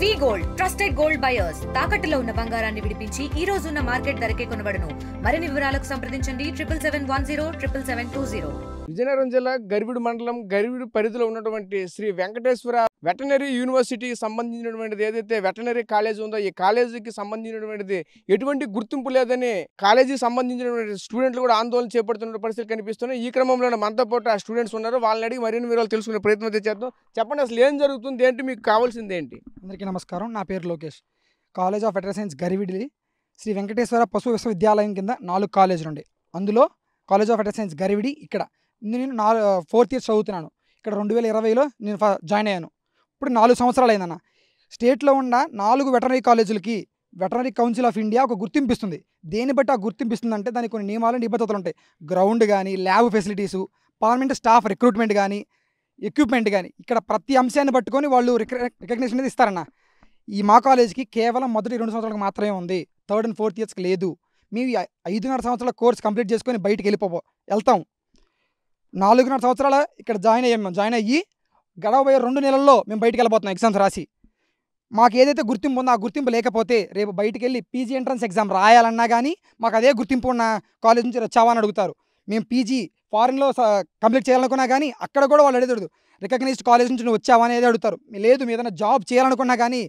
వి gold trusted gold buyers తాకట్టులో ఉన్న బంగారాన్ని విడిపించి ఈ రోజు ఉన్న మార్కెట్ ధరకే కొనబడును. మరిన్ని వివరాలకు సంప్రదించండి 77107720. విజయనగరం జిల్లా గరివిడు మండలం గరివిడు పరిధిలో ఉన్నటువంటి శ్రీ వెంకటేశ్వర వెటనరీ యూనివర్సిటీకి సంబంధించినటువంటిది ఏదైతే వెటనరీ కాలేజ్ ఉందో ఈ కాలేజీకి సంబంధించినటువంటిది ఎటువంటి గుర్తింపు లేదని కాలేజీకి సంబంధించినటువంటి స్టూడెంట్లు కూడా ఆందోళన చేపడుతున్న పరిస్థితులు కనిపిస్తున్నాయి. ఈ క్రమంలో మనతో పాటు ఆ స్టూడెంట్స్ ఉన్నారు. వాళ్ళని అడిగి మరిన్ని వివరాలు తెలుసుకునే ప్రయత్నం అయితే చేద్దాం. చెప్పండి, అసలు ఏం జరుగుతుంది, ఏంటి, మీకు కావాల్సింది ఏంటి? అందరికీ నమస్కారం. నా పేరు Lokesh. College of veterinary science Garividi Sri Venkateswara పశు విశ్వవిద్యాలయం కింద 4 కాలేజీలు ఉండే. అందులో college of veterinary science Garividi ఇక్కడ నేను 4th ఇయర్ చదువుతున్నాను. ఇక్కడ 2020లో నేను జాయిన్ అయ్యాను. ఇప్పుడు 4 సంవత్సరాలు అయిందన్న. స్టేట్లో ఉన్న 4 వెటనరీ కాలేజీలకి వెటనరీ కౌన్సిల్ ఆఫ్ ఇండియా ఒక గుర్తింపు ఇస్తుంది. దేన్ని బట్టి ఆ గుర్తింపు ఇస్తుందంటే దానికి కొన్ని నియమాలు నిబద్ధతలు ఉంటాయి. గ్రౌండ్ కానీ, lab facilities, permanent staff recruitment కానీ, ఎక్విప్మెంట్ కానీ, ఇక్కడ ప్రతి అంశాన్ని పట్టుకొని వాళ్ళు రికగ్నిషన్ అనేది ఇస్తారన్న. ఈ మా కాలేజీకి కేవలం మొదటి 2 సంవత్సరాలకు మాత్రమే ఉంది. 3rd and 4th ఇయర్స్కి లేదు. మేము 5.5 సంవత్సరాల కోర్స్ కంప్లీట్ చేసుకొని బయటికి వెళ్తాం. 4.5 సంవత్సరాల ఇక్కడ జాయిన్ అయ్యి గడవబోయే 2 నెలల్లో మేము బయటికి వెళ్ళిపోతున్నాం ఎగ్జామ్స్ రాసి. మాకు ఏదైతే గుర్తింపు ఉందో ఆ గుర్తింపు లేకపోతే రేపు బయటికి వెళ్ళి పీజీ ఎంట్రన్స్ ఎగ్జామ్ రాయాలన్నా కానీ మాకు అదే గుర్తింపు ఉన్న కాలేజ్ నుంచి వచ్చావా అని అడుగుతారు. మేము పీజీ ఫారిన్లో కంప్లీట్ చేయాలనుకున్నా కానీ అక్కడ కూడా వాళ్ళు అడుగుతారు, రికగ్నైజ్డ్ కాలేజ్ నుంచి నువ్వు వచ్చావా అనేది అడుగుతారు. లేదు, మీ ఏదైనా జాబ్ చేయాలనుకున్నా కానీ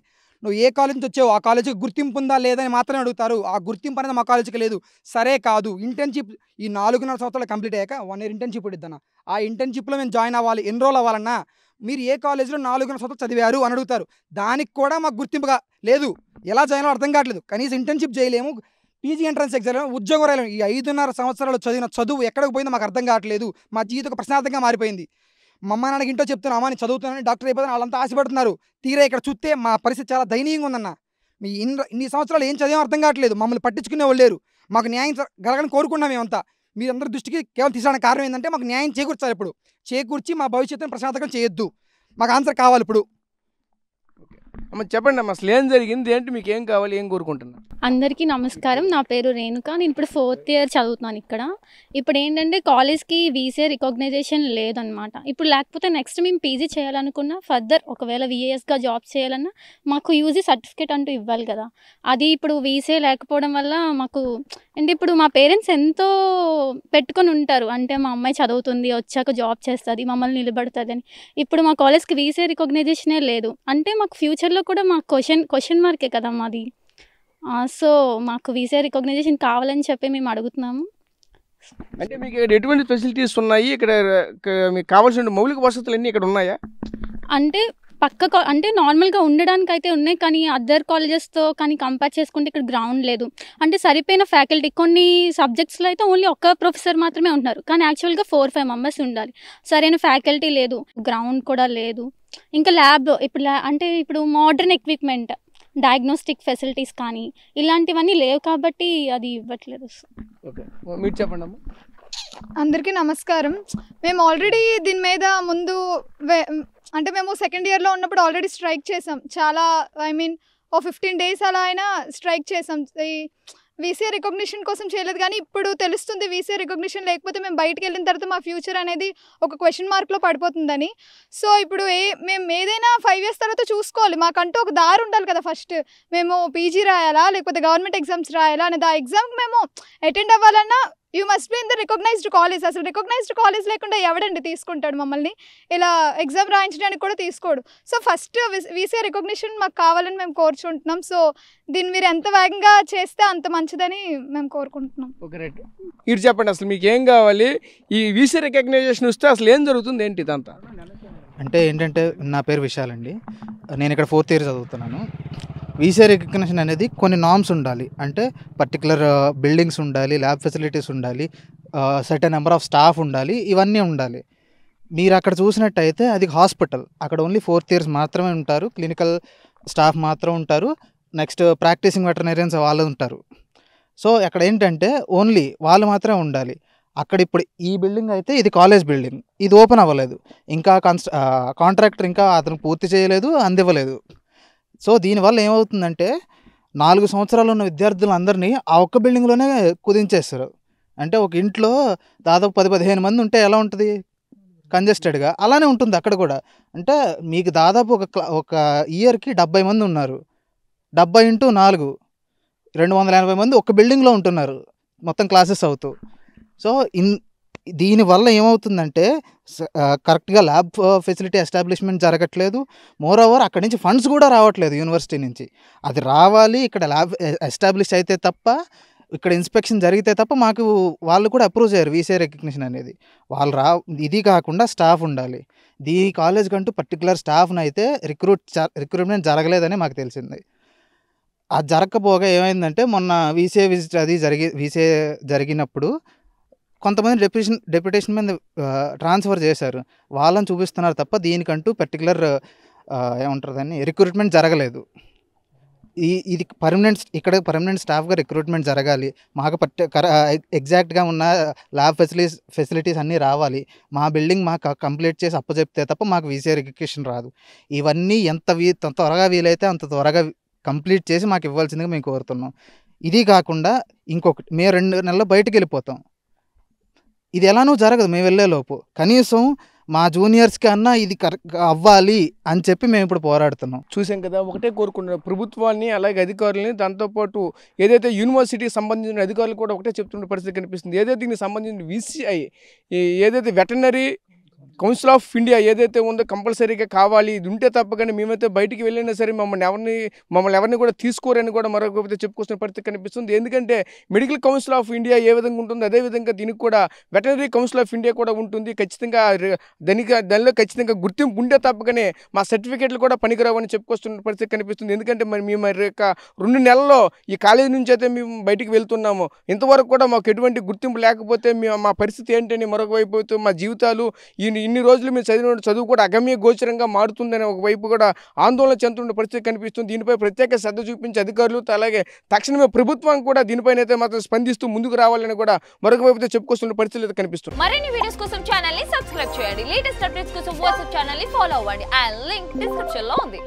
నువ్వు ఏ కాలేజ్ నుంచి వచ్చావు, ఆ కాలేజీకి గుర్తింపు ఉందా లేదని మాత్రమే అడుగుతారు. ఆ గుర్తింపు అనేది మా కాలేజీకి లేదు. సరే కాదు, ఇంటర్న్షిప్ ఈ 4.5 సంవత్సరాలు కంప్లీట్ అయ్యాక 1 year ఇంటర్న్షిప్ ఇద్దన్న. ఆ ఇంటర్న్షిప్లో మేము జాయిన్ అవ్వాలి, ఎన్రోల్ అవ్వాలన్నా మీరు ఏ కాలేజీలో 4.5 సంవత్సరాలు చదివారు అని అడుగుతారు. దానికి కూడా మాకు గుర్తింపుగా లేదు. ఎలా జాయిన్ అవ్వాలో అర్థం కావట్లేదు. కనీసం ఇంటర్న్షిప్ చేయలేము, పీజీ ఎంట్రన్స్ ఎగ్జామ్, ఉద్యోగం రాయలేము. ఈ 5.5 సంవత్సరాలు చదివిన చదువు ఎక్కడికి పోయిందో మాకు అర్థం కావట్లేదు. మా జీవితం ప్రశాంతంగా మారిపోయింది. మా అమ్మ నాన్నకి ఇంట్లో చెప్తున్నా, అమ్మ నేను చదువుతున్నాను, డాక్టర్ అయిపోతాను, వాళ్ళంతా ఆశపడుతున్నారు. తీరా ఇక్కడ చూస్తే మా పరిస్థితి చాలా దయనీయంగా ఉందన్న. మీ ఇన్ని సంవత్సరాలు ఏం చదివామో అర్థం కావట్లేదు. మమ్మల్ని పట్టించుకునే వాళ్ళు లేరు. మాకు న్యాయం జరగాలని కోరుకున్నాం మేమంతా. మీరందరి దృష్టికి కేవలం తీసుకోవడానికి కారణం ఏంటంటే మాకు న్యాయం చేకూర్చాలి. ఇప్పుడు చేకూర్చి మా భవిష్యత్తును ప్రశాంతంగా చేయొద్దు. మాకు ఆన్సర్ కావాలి ఇప్పుడు. అమ్మ చెప్పండి అమ్మ, అసలు ఏం జరిగింది, ఏంటి, మీకు ఏం కావాలి, ఏం కోరుకుంటున్నారు? అందరికీ నమస్కారం. నా పేరు రేణుక. నేను ఇప్పుడు 4th year చదువుతున్నాను ఇక్కడ. ఇప్పుడు ఏంటంటే కాలేజ్కి వీసే రికగ్నైజేషన్ లేదనమాట. ఇప్పుడు లేకపోతే నెక్స్ట్ మేము పీజీ చేయాలనుకున్నా, ఫర్దర్ ఒకవేళ విఏఎస్గా జాబ్ చేయాలన్నా మాకు యూజీ సర్టిఫికేట్ అంటూ ఇవ్వాలి కదా. అది ఇప్పుడు వీసే లేకపోవడం వల్ల మాకు అంటే ఇప్పుడు మా పేరెంట్స్ ఎంతో పెట్టుకొని ఉంటారు. అంటే మా అమ్మాయి చదువుతుంది, వచ్చాక జాబ్ చేస్తుంది, మమ్మల్ని నిలబడుతుంది అని. ఇప్పుడు మా కాలేజ్కి వీసే రికగ్నైజేషనే లేదు అంటే మాకు ఫ్యూచర్లో కూడా మాకు క్వశ్చన్ మార్కే కదా మాది. సో మాకు వీసా రికగ్నైజేషన్ కావాలని చెప్పి మేము అడుగుతున్నాము. అంటే మీకు ఇక్కడ ఎటువంటి ఫెసిలిటీస్ ఉన్నాయి, ఇక్కడ మీకు కావాల్సిన మౌలిక వసతులు అన్నీ ఇక్కడ ఉన్నాయా? అంటే అంటే నార్మల్గా ఉండడానికి అయితే ఉన్నాయి, కానీ అదర్ కాలేజెస్తో కానీ కంపేర్ చేసుకుంటే ఇక్కడ గ్రౌండ్ లేదు. అంటే సరిపోయిన ఫ్యాకల్టీ కొన్ని సబ్జెక్ట్స్లో అయితే ఓన్లీ ఒక్క ప్రొఫెసర్ మాత్రమే ఉంటున్నారు, కానీ యాక్చువల్గా 4-5 members ఉండాలి. సరైన ఫ్యాకల్టీ లేదు, గ్రౌండ్ కూడా లేదు. ఇంకా ల్యాబ్ అంటే ఇప్పుడు మోడర్న్ ఎక్విప్మెంట్, డయాగ్నోస్టిక్ ఫెసిలిటీస్ కానీ ఇలాంటివన్నీ లేవు కాబట్టి అది ఇవ్వట్లేదు. ఓకే, మీరు చెప్పండి అమ్మా. అందరికీ నమస్కారం. మేము ఆల్రెడీ దీని మీద ముందు అంటే మేము 2nd yearలో ఉన్నప్పుడు ఆల్రెడీ స్ట్రైక్ చేసాం. చాలా ఓ 15 days అలా అయినా స్ట్రైక్ చేసాం. ఈ వీసీ రికగ్నిషన్ కోసం చేయలేదు, కానీ ఇప్పుడు తెలుస్తుంది వీసీ రికగ్నిషన్ లేకపోతే మేము బయటికి వెళ్ళిన తర్వాత మా ఫ్యూచర్ అనేది ఒక క్వశ్చన్ మార్క్లో పడిపోతుందని. సో ఇప్పుడు మేము ఏదైనా 5 years తర్వాత చూసుకోవాలి. మాకంటూ ఒక దారి ఉండాలి కదా. ఫస్ట్ మేము పీజీ రాయాలా లేకపోతే గవర్నమెంట్ ఎగ్జామ్స్ రాయాలా అనేది, ఆ ఎగ్జామ్కి మేము అటెండ్ అవ్వాలన్నా you must be in the recognized college. అసలు రికగ్నైజ్డ్ కాలేజ్ లేకుండా ఎవడండి తీసుకుంటాడు మమ్మల్ని? ఇలా ఎగ్జామ్ రాయించడానికి కూడా తీసుకోడు. సో ఫస్ట్ వీసీ రికగ్నిషన్ మాకు కావాలని మేము కోరుకుంటున్నాం. సో దీన్ని మీరు ఎంత వేగంగా చేస్తే అంత మంచిదని మేము కోరుకుంటున్నాం. Okay, right. మీరు చెప్పండి, అసలు మీకు ఏం కావాలి, ఈ వీసీ రికగ్నైజేషన్ వస్తే అసలు ఏం జరుగుతుంది, ఏంటి ఇదంతా? అంటే ఏంటంటే నా పేరు విశాల్ అండి. నేను ఇక్కడ 4th year చదువుతున్నాను. వీసీ రికగ్నిషన్ అనేది కొన్ని నామ్స్ ఉండాలి. అంటే పర్టికులర్ బిల్డింగ్స్ ఉండాలి, ల్యాబ్ ఫెసిలిటీస్ ఉండాలి, సర్టెన్ నెంబర్ ఆఫ్ స్టాఫ్ ఉండాలి, ఇవన్నీ ఉండాలి. మీరు అక్కడ చూసినట్టయితే అది హాస్పిటల్, అక్కడ ఓన్లీ 4th years మాత్రమే ఉంటారు, క్లినికల్ స్టాఫ్ మాత్రం ఉంటారు, నెక్స్ట్ ప్రాక్టీసింగ్ వెటర్నరియన్స్ వాళ్ళు ఉంటారు. సో అక్కడ ఏంటంటే ఓన్లీ వాళ్ళు మాత్రమే ఉండాలి. అక్కడ ఇప్పుడు ఈ బిల్డింగ్ అయితే ఇది కాలేజ్ బిల్డింగ్, ఇది ఓపెన్ అవ్వలేదు, ఇంకా కాంట్రాక్టర్ ఇంకా అతను పూర్తి చేయలేదు, అందివ్వలేదు. సో దీనివల్ల ఏమవుతుందంటే 4 సంవత్సరాలు ఉన్న విద్యార్థులందరినీ ఆ ఒక్క బిల్డింగ్లోనే కుదించేస్తారు. అంటే ఒక ఇంట్లో దాదాపు 10-15 మంది ఉంటే ఎలా ఉంటుంది? కంజెస్టెడ్గా. అలానే ఉంటుంది అక్కడ కూడా. అంటే మీకు దాదాపు ఒక ఇయర్కి 70 మంది ఉన్నారు. 70 × 4 280 మంది ఒక బిల్డింగ్లో ఉంటున్నారు మొత్తం క్లాసెస్ అవుతూ. సో దీనివల్ల ఏమవుతుందంటే కరెక్ట్గా ల్యాబ్ ఫెసిలిటీ ఎస్టాబ్లిష్మెంట్ జరగట్లేదు. మోర్ ఓవర్ అక్కడి నుంచి ఫండ్స్ కూడా రావట్లేదు యూనివర్సిటీ నుంచి. అది రావాలి, ఇక్కడ ల్యాబ్ ఎస్టాబ్లిష్ అయితే తప్ప, ఇక్కడ ఇన్స్పెక్షన్ జరిగితే తప్ప మాకు వాళ్ళు కూడా అప్రూవ్ చేయరు వీసీఐ రికగ్నిషన్ అనేది. వాళ్ళు ఇది కాకుండా స్టాఫ్ ఉండాలి. ఈ కాలేజ్ కంటూ పర్టికులర్ స్టాఫ్ని అయితే రిక్రూట్మెంట్ జరగలేదని మాకు తెలిసింది. అది జరగకపోగా ఏమైందంటే మొన్న వీసీఐ విజిట్ అది వీసీఐ జరిగినప్పుడు కొంతమంది డెప్యుటేషన్ మీద ట్రాన్స్ఫర్ చేశారు. వాళ్ళని చూపిస్తున్నారు తప్ప దీనికంటూ పర్టికులర్ ఏమంటారు దాన్ని రిక్రూట్మెంట్ జరగలేదు. ఇది పర్మనెంట్ స్టాఫ్గా రిక్రూట్మెంట్ జరగాలి. మాకు ఎగ్జాక్ట్గా ఉన్న ల్యాబ్ ఫెసిలిటీస్ అన్నీ రావాలి. మా బిల్డింగ్ మాకు కంప్లీట్ చేసి అప్పచెప్తే తప్ప మాకు వీసీఐ రికగ్నిషన్ రాదు. ఇవన్నీ ఎంత త్వరగా వీలైతే అంత త్వరగా కంప్లీట్ చేసి మాకు ఇవ్వాల్సిందిగా మేము కోరుతున్నాం. ఇది కాకుండా ఇంకొకటి, మేము 2 నెలలు బయటికి వెళ్ళిపోతాం. ఇది ఎలానూ జరగదు మేము వెళ్ళేలోపు. కనీసం మా జూనియర్స్కి అన్నా ఇది అవ్వాలి అని చెప్పి మేము ఇప్పుడు పోరాడుతున్నాం. చూసాం కదా, ఒకటే కోరుకుంటున్నాం ప్రభుత్వాన్ని, అలాగే అధికారులని, దాంతోపాటు ఏదైతే యూనివర్సిటీకి సంబంధించిన అధికారులు కూడా ఒకటే చెప్తున్న పరిస్థితి కనిపిస్తుంది. ఏదైతే దీనికి సంబంధించిన వీసీఐ, ఏదైతే వెటర్నరీ కౌన్సిల్ ఆఫ్ ఇండియా ఏదైతే ఉందో కంపల్సరీగా కావాలి. ఇది ఉంటే తప్ప కానీ మేమైతే బయటికి వెళ్ళినా సరే మమ్మల్ని ఎవరిని కూడా తీసుకోరని కూడా మరొక చెప్పుకొస్తున్న పరిస్థితి కనిపిస్తుంది. ఎందుకంటే మెడికల్ కౌన్సిల్ ఆఫ్ ఇండియా ఏ విధంగా ఉంటుందో అదేవిధంగా దీనికి కూడా వెటర్నరీ కౌన్సిల్ ఆఫ్ ఇండియా కూడా ఉంటుంది. ఖచ్చితంగా దానిలో ఖచ్చితంగా గుర్తింపు ఉంటే తప్పగానే మా సర్టిఫికేట్లు కూడా పనికిరావని చెప్పుకొస్తున్న పరిస్థితి కనిపిస్తుంది. ఎందుకంటే మేము యొక్క 2 నెలల్లో ఈ కాలేజీ నుంచి అయితే మేము బయటికి వెళ్తున్నాము. ఇంతవరకు కూడా మాకు ఎటువంటి గుర్తింపు లేకపోతే మా పరిస్థితి ఏంటని మరొక వైపు అయితే మా జీవితాలు ఇన్ని రోజులు మేము చదువు కూడా అగమ్య గోచరంగా మారుతుందని ఒకవైపు కూడా ఆందోళన చెందుతున్న పరిస్థితి కనిపిస్తుంది. దీనిపై ప్రత్యేక శ్రద్ధ చూపించే అధికారులు, అలాగే తక్షణమే ప్రభుత్వం కూడా దీనిపైన అయితే మాత్రం స్పందిస్తూ ముందుకు రావాలని కూడా మరొక వైపు చెప్పుకొస్తున్న పరిస్థితులు అయితే కనిపిస్తుంది. మరిన్ని వీడియోస్ కోసం ఛానల్ ని సబ్స్క్రైబ్ చేయండి. లేటెస్ట్ అప్డేట్స్ కోసం వాట్సాప్ ఛానల్ ని ఫాలో అవ్వండి. ఆ లింక్ డిస్క్రిప్షన్ లో ఉంది.